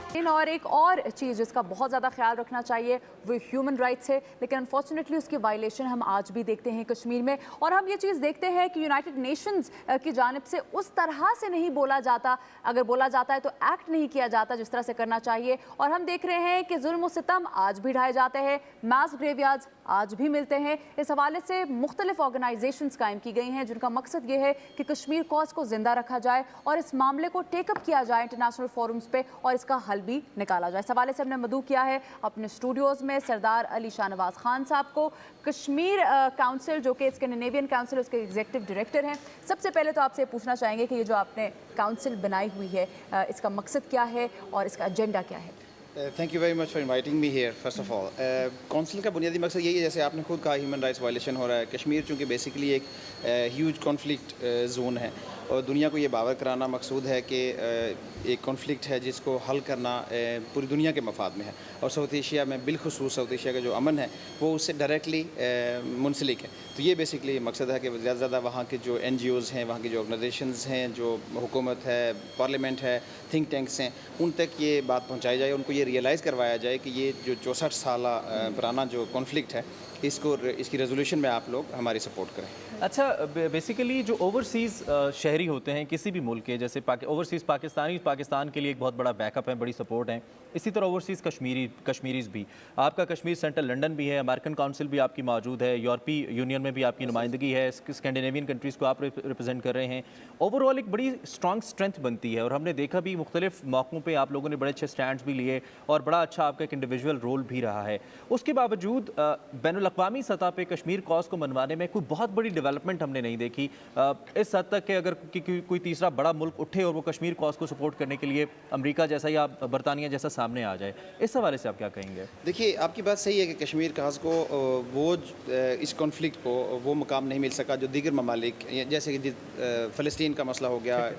اور ایک اور چیز جس کا بہت زیادہ خیال رکھنا چاہیے وہ ہیومن رائٹس ہے، لیکن انفارچونیٹلی اس کی وائلیشن ہم آج بھی دیکھتے ہیں کشمیر میں، اور ہم یہ چیز دیکھتے ہیں کہ یونائٹڈ نیشنز کی جانب سے اس طرح سے نہیں بولا جاتا، اگر بولا جاتا ہے تو ایکٹ نہیں کیا جاتا جس طرح سے کرنا چاہیے، اور ہم دیکھ رہے ہیں کہ ظلم و ستم آج بھی ڈھائے جاتے ہیں، ماس گریو یارڈز آج بھی ملتے ہیں۔ اس حوالے سے مختلف آرگنائزیشنز قائم کی گئی ہیں جن کا مقصد یہ ہے کہ کشمیر کاز کو زندہ رکھا جائے اور اس معاملے کو ٹیک اپ کیا جائے انٹرنیشنل فورمز پہ اور اس کا حل بھی نکالا جائے۔ اس حوالے سے ہم نے مدعو کیا ہے اپنے اسٹوڈیوز میں سردار علی شاہ نواز خان صاحب کو، کشمیر کاؤنسل جو کہ اسکینڈینیوین کاؤنسل اس کے ایگزیکٹو ڈائریکٹر ہیں۔ سب سے پہلے تو آپ سے پوچھنا چاہیں گے کہ یہ جو آپ نے کاؤنسل بنائی ہوئی ہے اس کا مقصد کیا ہے اور اس کا ایجنڈا کیا ہے؟ Thank you very much for inviting me here first of all. Council کا بنیادی مقصد یہی ہے، جیسے آپ نے خود کہا، ہیومن رائٹس وائلیشن ہو رہا ہے کشمیر، چونکہ بیسیکلی ایک ہیوج کانفلکٹ زون ہے، اور دنیا کو یہ باور کرانا مقصود ہے کہ ایک کانفلکٹ ہے جس کو حل کرنا پوری دنیا کے مفاد میں ہے، اور ساؤتھ ایشیا میں بالخصوص ساؤتھ ایشیا کا جو امن ہے وہ اس سے ڈائریکٹلی منسلک ہے۔ تو یہ بیسیکلی مقصد ہے کہ زیادہ سے زیادہ وہاں کے جو این جی اوز ہیں، وہاں کی جو آرگنائزیشنز ہیں، جو حکومت ہے، پارلیمنٹ ہے، تھنک ٹینکس ہیں، ان تک یہ بات پہنچائی جائے، ان کو یہ ریئلائز کروایا جائے کہ یہ جو 64 سالہ پرانا جو کانفلکٹ ہے اس کی ریزولوشن میں آپ لوگ ہماری سپورٹ کریں۔ اچھا، بیسیکلی جو اوورسیز شہری ہوتے ہیں کسی بھی ملک کے، جیسے اوورسیز پاکستان کے لیے ایک بہت بڑا بیک اپ ہے، بڑی سپورٹ ہے، اسی طرح اوورسیز کشمیریز بھی، آپ کا کشمیر سینٹر لنڈن بھی ہے، امریکن کاؤنسل بھی آپ کی موجود ہے، یورپی یونین میں بھی آپ کی نمائندگی ہے، اسکینڈینیوین کنٹریز کو آپ ریپرزینٹ کر رہے ہیں، اوور آل ایک بڑی اسٹرانگ اسٹرینتھ بنتی ہے، اور ہم نے دیکھا بھی مختلف موقعوں پہ آپ لوگوں نے بڑے اچھے اسٹینڈز بھی لیے اور بڑا اچھا آپ کا ایک انڈیویجول رول بھی رہا ہے۔ اس کے باوجود بین الاقوامی سطح پہ کشمیر کاز کو منوانے میں کوئی بہت بڑی ڈیولپمنٹ ہم نے نہیں دیکھی، اس حد تک کہ اگر کوئی تیسرا بڑا ملک اٹھے اور وہ کشمیر کاز کو سپورٹ کرنے کے لیے امریکہ جیسا یا برطانیہ جیسا سامنے آ جائے، اس حوالے سے آپ کیا کہیں گے؟ دیکھیے، آپ کی بات صحیح ہے کہ کشمیر کاز کو وہ اس کانفلکٹ کو وہ مقام نہیں مل سکا جو دیگر ممالک، جیسے کہ فلسطین کا مسئلہ ہو گیا،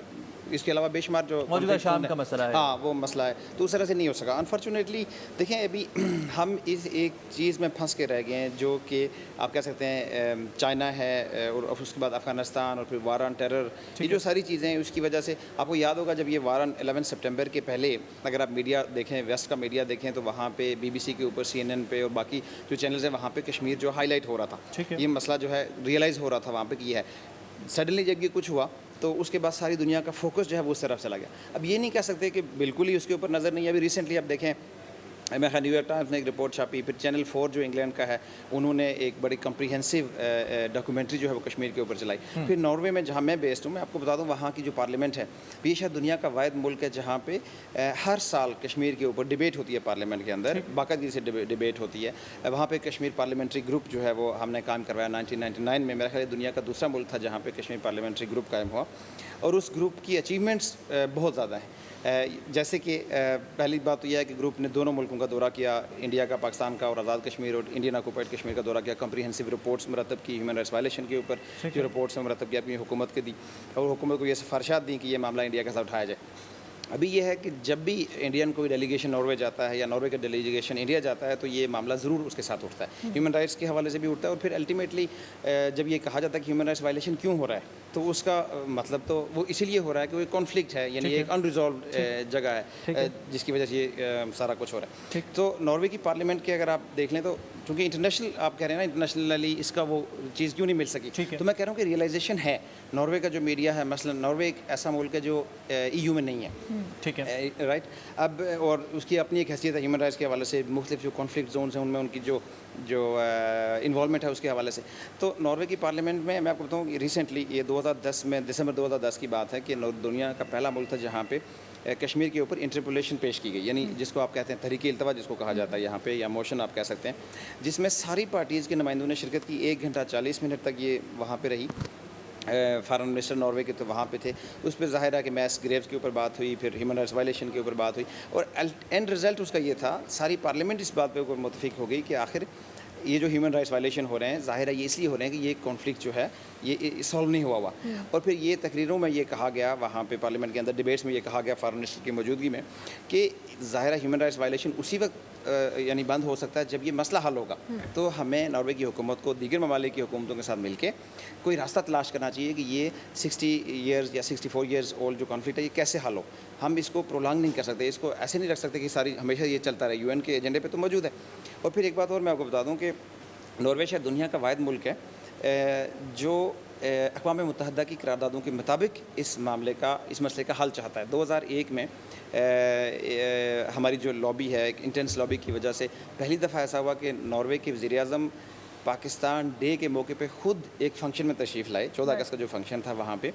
اس کے علاوہ بے شمار جو موجودہ شام کا مسئلہ ہے، ہاں وہ مسئلہ ہے، تو اس طرح سے نہیں ہو سکا انفارچونیٹلی۔ دیکھیں، ابھی ہم اس ایک چیز میں پھنس کے رہ گئے ہیں جو کہ آپ کہہ سکتے ہیں چائنا ہے، اور اس کے بعد افغانستان، اور پھر وار آن ٹیرر، یہ جو ساری چیزیں ہیں اس کی وجہ سے آپ کو یاد ہوگا جب یہ وار آن 11 سپٹمبر کے پہلے اگر آپ میڈیا دیکھیں، ویسٹ کا میڈیا دیکھیں، تو وہاں پہ بی بی سی کے اوپر، سی این این پہ اور باقی جو چینلز ہیں وہاں پہ کشمیر جو ہائی لائٹ ہو رہا تھا، یہ مسئلہ جو ہے ریئلائز ہو رہا تھا وہاں پہ کہ یہ ہے۔ سڈنلی جب یہ کچھ ہوا تو اس کے بعد ساری دنیا کا فوکس جو ہے وہ اس طرف چلا گیا۔ اب یہ نہیں کہہ سکتے کہ بالکل ہی اس کے اوپر نظر نہیں ہے۔ ابھی ریسنٹلی آپ دیکھیں، میں نیو یارک ٹائمز نے ایک رپورٹ چھاپی، پھر چینل 4 جو انگلینڈ کا ہے انہوں نے ایک بڑی کمپریہنسو ڈاکومنٹری جو ہے وہ کشمیر کے اوپر چلائی۔ پھر ناروے میں جہاں میں بیسڈ ہوں، میں آپ کو بتا دوں وہاں کی جو پارلیمنٹ ہے، یہ شاید دنیا کا واحد ملک ہے جہاں پہ ہر سال کشمیر کے اوپر ڈیبیٹ ہوتی ہے پارلیمنٹ کے اندر، باقاعدگی سے ڈیبیٹ ہوتی ہے۔ وہاں پہ کشمیر پارلیمنٹری گروپ جو ہے وہ ہم نے قائم کروایا 1999 میں، میرا خیال ہے دنیا کا دوسرا ملک تھا جہاں پہ کشمیر پارلیمنٹری گروپ قائم ہوا، اور اس گروپ کی اچیومنٹس بہت زیادہ ہیں۔ جیسے کہ پہلی بات تو یہ ہے کہ گروپ نے دونوں ملکوں کا دورہ کیا، انڈیا کا، پاکستان کا، اور آزاد کشمیر اور انڈین آکوپائڈ کشمیر کا دورہ کیا، کمپریہنسو رپورٹس مرتب کی ہیومن رائٹس وائلیشن کے اوپر، جو رپورٹس میں مرتب کیا اپنی حکومت کے دی، اور حکومت کو یہ سفارشات دیں کہ یہ معاملہ انڈیا کے ساتھ اٹھایا جائے۔ ابھی یہ ہے کہ جب بھی انڈین کوئی ڈیلیگیشن ناروے جاتا ہے یا ناروے کا ڈیلیگیشن انڈیا جاتا ہے تو یہ معاملہ ضرور اس کے ساتھ اٹھتا ہے، ہیومن رائٹس کے حوالے سے بھی اٹھتا ہے، اور پھر الٹیمیٹلی جب یہ کہا جاتا ہے کہ ہیومن رائٹس وائلیشن کیوں ہو رہا ہے تو اس کا مطلب تو وہ اسی لیے ہو رہا ہے کہ وہ ایک کانفلکٹ ہے، یعنی ایک انریزالوڈ جگہ ہے جس کی وجہ سے یہ سارا کچھ ہو رہا ہے۔ تو ناروے کی پارلیمنٹ کے اگر آپ دیکھ لیں تو چونکہ انٹرنیشنل آپ کہہ رہے ہیں نا، انٹرنیشنلی اس کا وہ چیز کیوں نہیں مل سکی، تو میں کہہ رہا ہوں کہ ریئلائزیشن ہے۔ ناروے کا جو میڈیا ہے، مثلا ناروے ایک ایسا ملک ہے جو ای یو میں نہیں ہے، ٹھیک ہے، رائٹ، اب اور اس کی اپنی ایک حیثیت ہے ہیومن رائٹس کے حوالے سے، مختلف جو کانفلکٹ زونز ہیں ان میں ان کی جو انوالومنٹ ہے اس کے حوالے سے۔ تو ناروے کی پارلیمنٹ میں میں آپ کو بتاؤں کہ ریسنٹلی یہ 2010 میں، دسمبر 2010 کی بات ہے کہ دنیا کا پہلا ملک تھا جہاں پہ کشمیر کے اوپر انٹرپولیشن پیش کی گئی، یعنی جس کو آپ کہتے ہیں تحریک التوا جس کو کہا جاتا ہے یہاں پہ، یا موشن آپ کہہ سکتے ہیں، جس میں ساری پارٹیز کے نمائندوں نے شرکت کی۔ 1 گھنٹہ 40 منٹ تک یہ وہاں پہ رہی۔ فارن منسٹر ناروے کے تو وہاں پہ تھے، اس پہ ظاہر ہے کہ میس گریوز کے اوپر بات ہوئی، پھر ہیومن رائٹس وائلیشن کے اوپر بات ہوئی، اور اینڈ رزلٹ اس کا یہ تھا، ساری پارلیمنٹ اس بات پہ متفق ہو گئی کہ آخر یہ جو ہیومن رائٹس وائلیشن ہو رہے ہیں ظاہر ہے یہ اس لیے ہو رہے ہیں کہ یہ کانفلکٹ جو ہے یہ سالو نہیں ہوا ہوا۔ اور پھر یہ تقریروں میں یہ کہا گیا، وہاں پہ پارلیمنٹ کے اندر ڈیبیٹس میں یہ کہا گیا فارن منسٹر کی موجودگی میں، کہ ظاہر ہے ہیومن رائٹس وائلیشن اسی وقت यानी बंद हो सकता है जब ये मसला हल होगा। तो हमें नॉर्वे की हुकूमत को दीगर ममालिक की हुकूमतों के साथ मिलके कोई रास्ता तलाश करना चाहिए कि ये 60 ईयर्स या 64 ईयर्स ओल्ड जो कॉन्फ्लिक्ट है ये कैसे हल हो। हम इसको प्रोलॉन्ग नहीं कर सकते, इसको ऐसे नहीं रख सकते कि सारी हमेशा ये चलता रहे। यूएन के एजेंडे पे तो मौजूद है। और फिर एक बात और मैं आपको बता दूं कि नॉर्वे शायद दुनिया का वाहिद मुल्क है जो अक़वाम मुत्तहिदा की करारदादों के मुताबिक इस मसले का हल चाहता है। 2001 में हमारी जो लॉबी है, एक इंटेंस लॉबी की वजह से पहली दफ़ा ऐसा हुआ कि नॉर्वे के वज़ीर-ए-आज़म पाकिस्तान डे के मौके पे खुद एक फ़ंक्शन में तशरीफ़ लाए। 14 अगस्त का जो फंक्शन था वहाँ पे,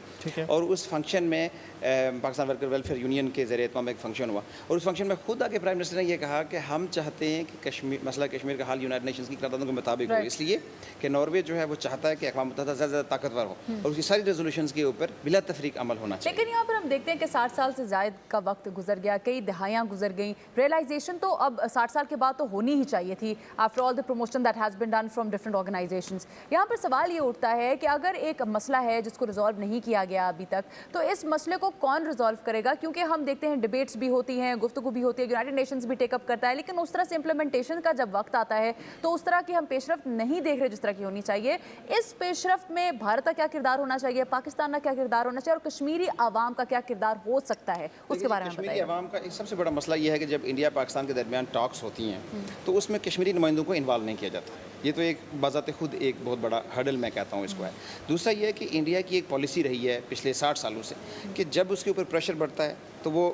और उस फंक्शन में पाकिस्तान वर्कर वेलफेयर यूनियन के ज़रिए तमाम एक फ़ंक्शन हुआ, और उस फंक्शन में खुद आके प्राइम मिनिस्टर ने ये कहा कि हम चाहते हैं कि मसला कश्मीर का हल यूनाइटेड नेशंस की करारदादों के मुताबिक हो, इसलिए कि नॉर्वे जो है वो चाहता है कि अक़वाम मुत्तहिदा ज़्यादा ताकतवर हो और उसकी सारी रेजोल्यूशंस के ऊपर बिला तफरीक अमल होना चाहिए। लेकिन यहाँ पर हम देखते हैं कि 60 साल से ज़ायद का वक्त गुजर गया, कई दहाइयाँ गुजर गई। रियलाइजेशन तो अब 60 साल के बाद तो होनी ही चाहिए थी, after all the promotion that has been done from different organisations. यहाँ पर सवाल ये उठता है कि अगर एक मसला है जिसको रिजॉल्व नहीं किया गया अभी तक, तो इस मसले को कौन रिजॉल्व करेगा? क्योंकि हम देखते हैं डिबेट्स भी होती हैं, गुफ्तगू भी होती है, यूनाइटेड नेशंस भी टेकअप करता है, लेकिन उस तरह से इम्प्लीमेंटेशन का जब वक्त आता है तो उस तरह की हम पेशरफ्त नहीं देख रहे जिस तरह की होनी चाहिए। इस पेशरफ्त में भारत का क्या किरदार होना चाहिए, पाकिस्तान का क्या किरदार होना चाहिए, और कश्मीरी आवाम का क्या किरदार हो सकता है, उसके बारे में कश्मीरी बताइए। आवाम का एक सबसे बड़ा मसला ये है कि जब इंडिया पाकिस्तान के दरमियान टॉक्स होती हैं तो उसमें कश्मीरी नुमाइंदों को इन्वॉल्व नहीं किया जाता। ये तो एक बाज़ाते खुद एक बहुत बड़ा हर्डल मैं कहता हूँ इसको है। दूसरा ये है कि इंडिया की एक पॉलिसी रही है पिछले 60 सालों से कि जब उसके ऊपर प्रेशर बढ़ता है तो वो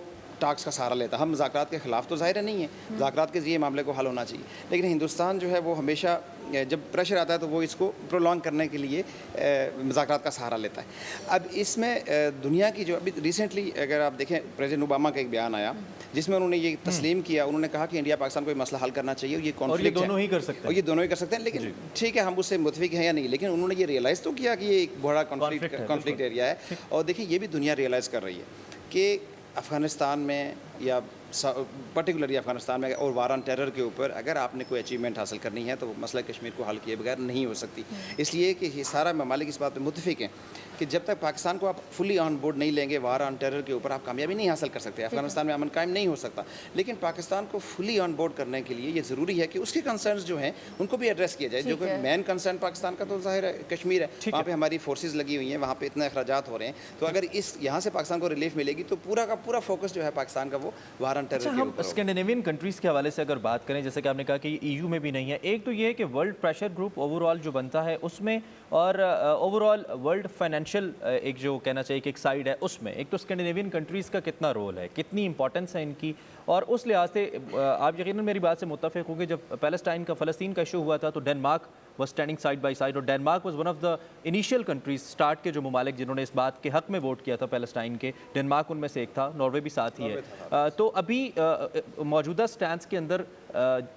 टाक्स का सहारा लेता है। हम मुज़ाकरात के ख़िलाफ़ तो ज़ाहिर नहीं है, मुज़ाकरात के ज़रिए मामले को हल होना चाहिए, लेकिन हिंदुस्तान जो है वो हमेशा जब प्रेशर आता है तो वो इसको प्रोलॉन्ग करने के लिए मुज़ाकरात का सहारा लेता है। अब इसमें दुनिया की जो अभी रिसेंटली अगर आप देखें, प्रेसिडेंट ओबामा का एक बयान आया जिसमें उन्होंने ये तस्लीम किया, उन्होंने कहा कि इंडिया पाकिस्तान को ये मसला हल करना चाहिए, ये कॉन्फ्लिक्ट दोनों ही कर सकते हैं, और ये दोनों ही कर सकते हैं। लेकिन ठीक है, हम उससे मुतफिक हैं या नहीं, लेकिन उन्होंने ये रियलाइज़ तो किया कि ये एक बड़ा कॉन्फ्लिक्ट एरिया है। और देखिए ये भी दुनिया रियलाइज़ कर रही है कि अफ़गानिस्तान में या पर्टिकुलरली अफ़गानिस्तान में और वार ऑन टेरर के ऊपर अगर आपने कोई अचीवमेंट हासिल करनी है तो वो मसला कश्मीर को हल किए बगैर नहीं हो सकती। इसलिए कि ये सारा ममालिक इस बात पर मुतफिक हैं कि जब तक पाकिस्तान को आप फुली ऑन बोर्ड नहीं लेंगे वार ऑन टेरर के ऊपर, आप कामयाबी नहीं हासिल कर सकते। अफगानिस्तान में अमन कायम नहीं हो सकता। लेकिन पाकिस्तान को फुली ऑन बोर्ड करने के लिए ये ज़रूरी है कि उसके कंसर्न्स जो हैं उनको भी एड्रेस किया जाए। जो कि मेन कंसर्न पाकिस्तान का तो ज़ाहिर है कश्मीर है, वहाँ पर हमारी फोर्सेज लगी हुई हैं, वहाँ पर इतने अखराजात हो रहे हैं, तो अगर इस यहाँ से पाकिस्तान को रिलीफ मिलेगी तो पूरा का पूरा फोकस जो है पाकिस्तान का वो वार ऑन टेरर के ऊपर। स्कैंडिनेवियन कंट्रीज़ के हवाले से अगर बात करें, जैसे कि आपने कहा कि ईयू में भी नहीं है, एक तो ये है कि वर्ल्ड प्रेशर ग्रुप ओवरऑल जो बनता है उसमें, और ओवरऑल वर्ल्ड फाइनेंशियल एक जो कहना चाहिए कि एक साइड है उसमें, एक तो स्कैंडिनेवियन कंट्रीज़ का कितना रोल है, कितनी इंपॉर्टेंस है इनकी। और उस लिहाज से आप यकीनन मेरी बात से मुत्तफिक होंगे, जब पैलेस्टाइन का फ़लस्तीन का इशू हुआ था तो Denmark was standing side by side, और Denmark was one of the initial countries, start के जो ममालिक जिन्होंने इस बात के हक़ में वोट किया था पैलेस्टाइन के, डेनमार्क उनमें से एक था, नॉर्वे भी साथ ही है। तो अभी मौजूदा स्टैंस के अंदर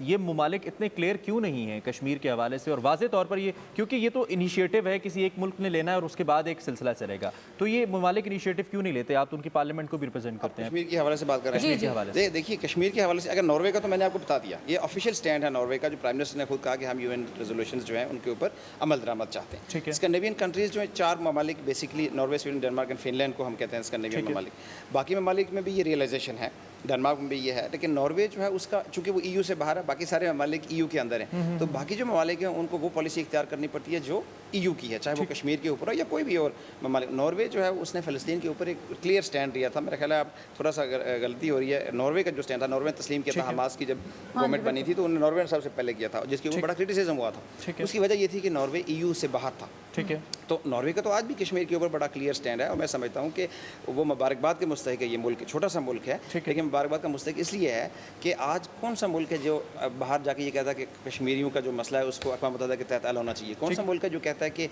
ये ममालिक इतने क्लियर क्यों नहीं हैं कश्मीर के हवाले से, और वाज़े तौर पर ये, क्योंकि ये तो इनिशिएटिव है किसी एक मुल्क ने लेना है और उसके बाद एक सिलसिला चलेगा, तो ये ममालिक इनिशिएटिव क्यों नहीं लेते? आप तो उनकी पार्लियामेंट को भी रिप्रेजेंट करते हैं। कश्मीर के हवाले से बात कर रहे हैं, देखिए कश्मीर के हवाले से अगर नॉर्वे का, तो मैंने आपको बता दिया, ये ऑफिशियल स्टैंड है नॉर्वे का, जो प्राइम मिनिस्टर ने खुद कहा कि हम यूएन रेजोल्यूशंस जो हैं उनके ऊपर अमल दरामद चाहते हैं। स्कैंडिनेवियन कंट्रीज़ जो हैं, 4 ममालिक basically, Norway, Sweden, Denmark and Finland को हम कहते हैं स्कैंडिनेवियन ममालिक। बाकी ममालिक में भी ये रियलाइजेशन है, डेनमार्क में भी ये है, लेकिन नॉर्वे जो है उसका, चूंकि वो ईयू से बाहर है, बाकी सारे ममालिक ईयू के अंदर हैं, तो बाकी जो ममालिक हैं उनको वो पॉलिसी इख्तियार करनी पड़ती है जो ईयू की है, चाहे वो कश्मीर के ऊपर हो या कोई भी और ममालिक। नॉर्वे जो है उसने फ़लस्तीन के ऊपर एक क्लियर स्टैंड लिया था। मेरा ख्याल है आप थोड़ा सा गलती हो रही है, नॉर्वे का जो स्टैंड था, नॉर्वे ने तस्लीम किया था हमास की जब गवर्नमेंट बनी थी, तो उन्होंने नॉर्वे ने सबसे पहले किया था, जिसके ऊपर बड़ा क्रिटिसिज्म हुआ था। उसकी वजह ये थी कि नॉर्वे ईयू से बाहर था। ठीक है, तो नॉर्वे का तो आज भी कश्मीर के ऊपर बड़ा क्लियर स्टैंड है, और मैं समझता हूँ कि वो मुबारकबाद के मुस्तहिक है। ये मुल्क छोटा सा मुल्क है, लेकिन मुबारकबाद का मुस्तहिक इसलिए है कि आज कौन सा मुल्क है जो बाहर जाके ये कहता है कि कश्मीरियों का जो मसला है उसको अक़वाम मुत्तहिदा के तहत हल होना चाहिए? कौन सा मुल्क है जो कहता है कि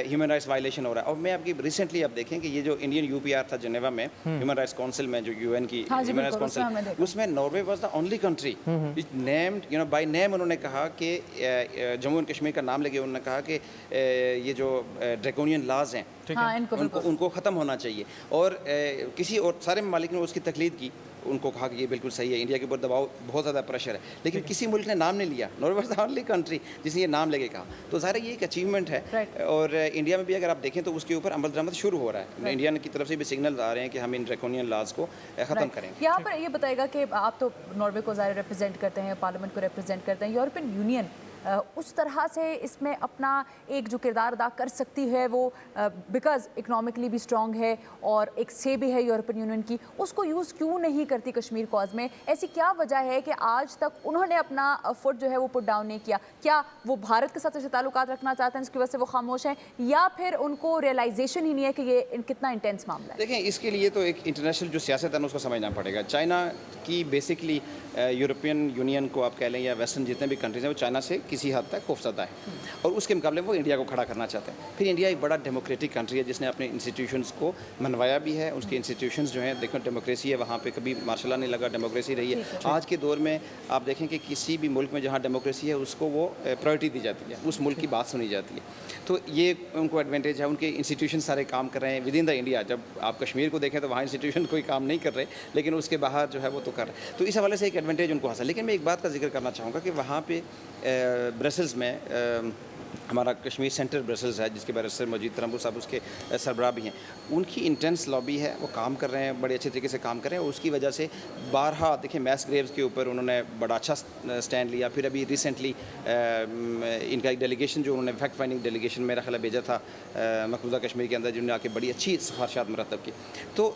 ह्यूमन राइट्स वायलेशन हो रहा है? और मैं आपकी रिसेंटली आप देखें कि ये जो इंडियन यूपीआर था जेनेवा में, ह्यूमन राइट्स काउंसिल में, जो यूएन की ह्यूमन राइट्स काउंसिल, उसमें Norway was the only country named, by name उन्होंने कहा कि जम्मू एंड कश्मीर का नाम लेके उन्होंने कहा कि ये जो ड्रैकोनियन लाज हैं उनको ख़त्म होना चाहिए। और किसी और सारे ममालिक ने उसकी तकलीद की, उनको कहा कि ये बिल्कुल सही है, इंडिया के ऊपर दबाव बहुत ज़्यादा प्रेशर है, लेकिन किसी मुल्क ने नाम नहीं लिया। Norway was the only country जिसने ये नाम लेके कहा, तो ज़ाहिर है ये एक अचीवमेंट है। और इंडिया में भी अगर आप देखें तो उसके ऊपर अमल दरामद शुरू हो रहा है। इंडिया की तरफ से भी सिग्नल आ रहे हैं कि हम इन ड्रैकोनियन लॉज को ख़त्म करेंगे। यहाँ पर ये बताएगा कि आप तो नॉर्वे को ज़ाहिर रिप्रेजेंट करते हैं, पार्लियामेंट को रिप्रेजेंट करते हैं, यूरोपियन यूनियन उस तरह से इसमें अपना एक जो किरदार अदा कर सकती है वो बिकॉज इकनॉमिकली भी स्ट्रॉन्ग है और एक से भी है यूरोपियन यूनियन की, उसको यूज़ क्यों नहीं करती कश्मीर कॉज में? ऐसी क्या वजह है कि आज तक उन्होंने अपना फुट जो है वो पुट डाउन नहीं किया? क्या वो भारत के साथ अच्छे ताल्लुकात रखना चाहते हैं इसकी वजह से वो खामोश हैं, या फिर उनको रियलाइजेशन ही नहीं है कि ये कितना इंटेंस मामला है? देखें, इसके लिए तो एक इंटरनेशनल जो सियासत है ना उसको समझना पड़ेगा। चाइना की बेसिकली यूरोपियन यूनियन को आप कह लें या वेस्टर्न जितने भी कंट्रीज़ हैं वो चाइना से किसी हद तक खौफजदा है, और उसके मुकाबले वो इंडिया को खड़ा करना चाहते हैं। फिर इंडिया एक बड़ा डेमोक्रेटिक कंट्री है जिसने अपने इंस्टीट्यूशंस को मनवाया भी है। उसके इंस्टीट्यूशंस जो हैं, देखो डेमोक्रेसी है वहाँ पे, कभी मार्शल नहीं लगा, डेमोक्रेसी रही है। आज के दौर में आप देखें कि किसी भी मुल्क में जहाँ डेमोक्रेसी है उसको वो प्रायोरिटी दी जाती है, उस मुल्क की बात सुनी जाती है। तो ये उनको एडवांटेज है, उनके इंस्टीट्यूशन सारे काम कर रहे हैं विद इन द इंडिया। जब आप कश्मीर को देखें तो वहाँ इंस्टीट्यूशन कोई काम नहीं कर रहे, लेकिन उसके बाहर जो है वो तो कर रहे हैं। तो इस हवाले से एक एडवांटेज उनको हासिल। लेकिन मैं एक बात का जिक्र करना चाहूँगा कि वहाँ पे ब्रसल्स में हमारा कश्मीर सेंटर ब्रसल्स है जिसके बैरिस्टर मजीद तरम्बू साहब उसके सरबराह भी हैं, उनकी इंटेंस लॉबी है, वो काम कर रहे हैं, बड़े अच्छे तरीके से काम कर रहे हैं। और उसकी वजह से बारहा देखिए मैस ग्रेव्स के ऊपर उन्होंने बड़ा अच्छा स्टैंड लिया। फिर अभी रिसेंटली इनका एक डेलीगेशन जो उन्होंने फैक्ट फाइंडिंग डेलीगेशन मेरा ख्याल भेजा था मकबूजा कश्मीर के अंदर, जिन्होंने आके बड़ी अच्छी सिफारिशात मुरतब की। तो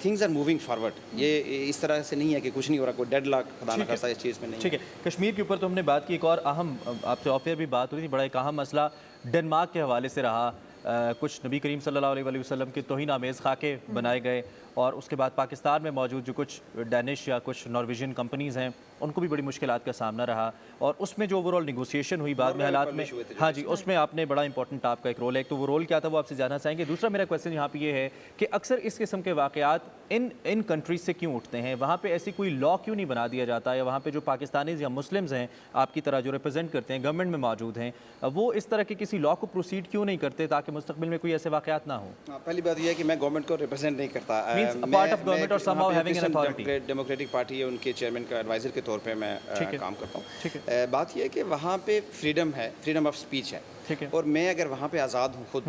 थिंग्स आर मूविंग फारवर्ड। ये इस तरह से नहीं है कि कुछ नहीं हो रहा, कोई डेड लॉक खुदा न खास्ता इस चीज़ में नहीं। ठीक है, कश्मीर के ऊपर तो हमने बात की। एक और अहम, आपसे ऑफ एयर भी बात हुई थी, बड़ा एक अहम मसला डेनमार्क के हवाले से रहा। कुछ नबी करीम सल्लल्लाहु अलैहि वसल्लम के तौहीन आमेज़ खाके बनाए गए, और उसके बाद पाकिस्तान में मौजूद जो कुछ डैनिश या कुछ नॉर्वेजियन कंपनीज़ हैं उनको भी बड़ी मुश्किलात का सामना रहा। और उसमें जो ओवरऑल निगोसिएशन हुई बाद में हालात में, हाँ जी, उसमें आपने बड़ा इंपॉर्टेंट आपका एक रोल है। एक तो वो रोल क्या था वो आपसे जानना चाहेंगे। दूसरा मेरा क्वेश्चन यहाँ पे ये है कि अक्सर इस किस्म के वाक़यात इन कंट्रीज़ से क्यों उठते हैं? वहाँ पे ऐसी कोई लॉ क्यों नहीं बना दिया जाता, या वहाँ पे जो पाकिस्तानीज़ या मुस्लिम्स हैं आपकी तरह जो रिप्रेजेंट करते हैं, गवर्नमेंट में मौजूद हैं, वो इस तरह के किसी लॉ को प्रोसीड क्यों नहीं करते ताकि मुस्तकबिल में कोई ऐसे वाक़यात ना हो? पहली बात यह है कि मैं गवर्नमेंट को रिप्रेजेंट नहीं करता। पार्ट ऑफ गवर्नमेंट और somehow having an authority. Democratic party है, उनके चेयरमैन का एडवाइज़र के तौर पे मैं काम करता हूँ। बात यह है कि वहाँ पे फ्रीडम है, फ्रीडम ऑफ स्पीच है, और मैं अगर वहाँ पे आज़ाद हूँ खुद,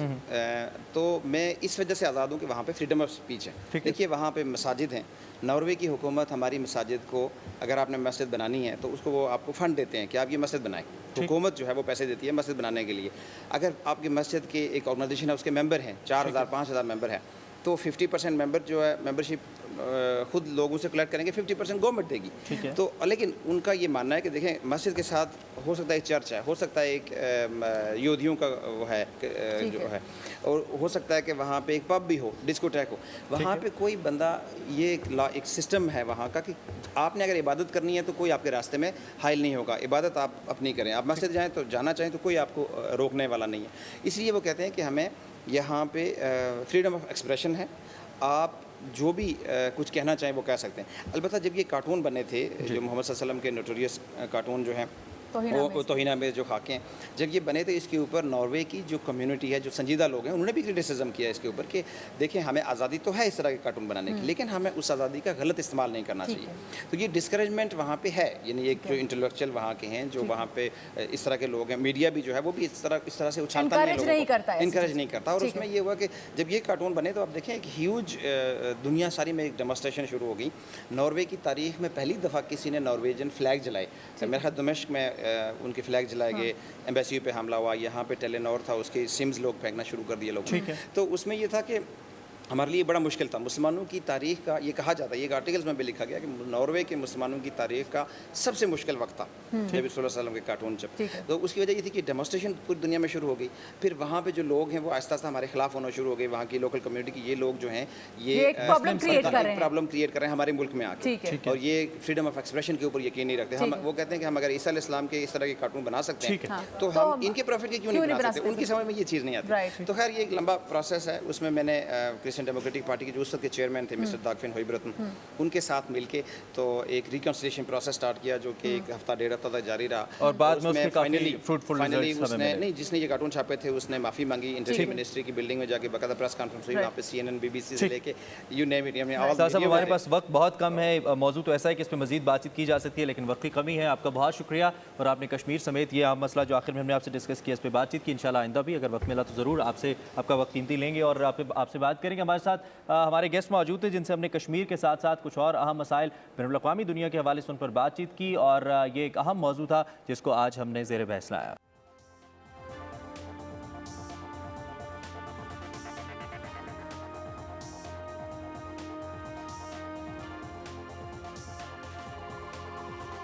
तो मैं इस वजह से आज़ाद हूँ कि वहाँ पे फ्रीडम ऑफ स्पीच है। देखिए वहाँ पे मसाजिद हैं, नॉर्वे की हुकूमत हमारी मसाजिद को, अगर आपने मस्जिद बनानी है तो उसको वो आपको फ़ंड देते हैं कि आप ये मस्जिद बनाएं। हुकूमत जो है वो पैसे देती है मस्जिद बनाने के लिए। अगर आपकी मस्जिद के एक ऑर्गेनाइजेशन है, उसके मेंबर हैं 4000 5000 मेंबर हैं, तो 50% मेंबर जो है मेंबरशिप खुद लोगों से कलेक्ट करेंगे, 50% गवर्नमेंट देगी। तो लेकिन उनका ये मानना है कि देखें मस्जिद के साथ हो सकता है एक चर्च है, हो सकता है एक योधियों का वो है जो है, और हो सकता है कि वहाँ पे एक पब भी हो, डिस्कोटेक हो। वहाँ पे कोई बंदा, ये एक सिस्टम है वहाँ का कि आपने अगर इबादत करनी है तो कोई आपके रास्ते में हाइल नहीं होगा, इबादत आप अपनी करें। आप मस्जिद जाएँ तो जाना चाहें तो कोई आपको रोकने वाला नहीं है। इसलिए वो कहते हैं कि हमें यहाँ पे फ्रीडम ऑफ एक्सप्रेशन है, आप जो भी कुछ कहना चाहें वो कह सकते हैं। अलबत्ता जब ये कार्टून बने थे, जो मोहम्मद सल्लल्लाहु अलैहि वसल्लम के नोटोरियस कार्टून जो हैं वो तौहीना में जो खाके हैं, जब ये बने थे इसके ऊपर नॉर्वे की जो कम्युनिटी है, जो संजीदा लोग हैं, उन्होंने भी क्रिटिसिज्म किया इसके ऊपर कि देखें हमें आज़ादी तो है इस तरह के कार्टून बनाने की, लेकिन हमें उस आज़ादी का गलत इस्तेमाल नहीं करना चाहिए। तो ये डिस्करेजमेंट वहाँ पे है, यानी एक जो इंटेलेक्चुअल वहाँ के हैं, जो वहाँ पे इस तरह के लोग हैं, मीडिया भी जो है वो भी इस तरह से उछालता नहीं है, इनकरेज नहीं करता। और उसमें ये हुआ कि जब ये कार्टून बने तो आप देखें एक ह्यूज दुनिया सारी में एक डेमोस्ट्रेशन शुरू हो गई। नॉर्वे की तारीख में पहली दफ़ा किसी ने नॉर्वेजियन फ्लैग जलाए, मेरे ख्याल दमिश्क में उनके फ्लैग जलाए गए, एम्बेसी पे हमला हुआ, यहाँ पे टेलीनॉर था, उसके सिम्स लोग फेंकना शुरू कर दिए लोग। तो उसमें ये था कि हमारे लिए बड़ा मुश्किल था। मुसलमानों की तारीख़ का ये कहा जाता है, ये आर्टिकल्स में भी लिखा गया कि नॉर्वे के मुसलमानों की तारीख़ का सबसे मुश्किल वक्त था नबी सल्लल्लाहु अलैहि वसल्लम के कार्टून जब। तो उसकी वजह ये थी कि डेमोस्ट्रेशन पूरी दुनिया में शुरू हो गई। फिर वहाँ पे जो लोग हैं वो आहिस्ता आहिस्ता हमारे खिलाफ होना शुरू हो गए। वहाँ की लोकल कम्युनिटी की ये लोग जो हैं ये प्रॉब्लम क्रिएट कर रहे हैं हमारे मुल्क में आके, और ये फ्रीडम ऑफ एक्सप्रेशन के ऊपर यकीन नहीं रखते। हम वो कहते हैं कि हम अगर ईसा अलैहिस्सलाम के इस तरह के कार्टून बना सकते हैं तो हम इनके प्रॉफिट के क्यों नहीं बना सकते। उनकी समझ में ये चीज़ नहीं आती। तो खैर ये एक लंबा प्रोसेस है, उसमें मैंने क्रिश्चियन क्रिश्चियन डेमोक्रेटिक पार्टी के जो उस वक्त के चेयरमैन थे मिस्टर दागफिन होइब्रतन, उनके साथ मिलके तो एक रिकन्सिलिएशन प्रोसेस स्टार्ट किया जो कि एक हफ्ता डेढ़ हफ्ता तक जारी रहा। और बाद में उसके काफी फाइनली fruitful फाइनली results हमें उसने मिले। नहीं, जिसने ये कार्टून छापे थे उसने माफ़ी मांगी, इंडस्ट्री मिनिस्ट्री की बिल्डिंग में जाके बकायदा प्रेस कॉन्फ्रेंस हुई, वहाँ पे CNN BBC से लेके यू नेम इट, हमने all साहब media हमारे में- पास वक्त बहुत कम है, मौजू तो ऐसा है कि इस पर मजीद बातचीत की जा सकती है लेकिन वक्त की कमी है। आपका बहुत शुक्रिया, और आपने कश्मीर समेत ये अहम मसला जो आखिर में हमने आपसे डिस्कस किया इस पर बातचीत की। इंशाल्लाह आइंदा भी अगर वक्त मिला तो ज़रूर आपका वक्त कीमती लेंगे और आपसे बात करेंगे। हमारे साथ हमारे गेस्ट मौजूद थे जिनसे हमने कश्मीर के साथ साथ कुछ और अहम मसाइल बैनुल-अक़वामी दुनिया के हवाले से उन पर बातचीत की, और ये एक अहम मौजू था जिसको आज हमने ज़ेर बहस लाया।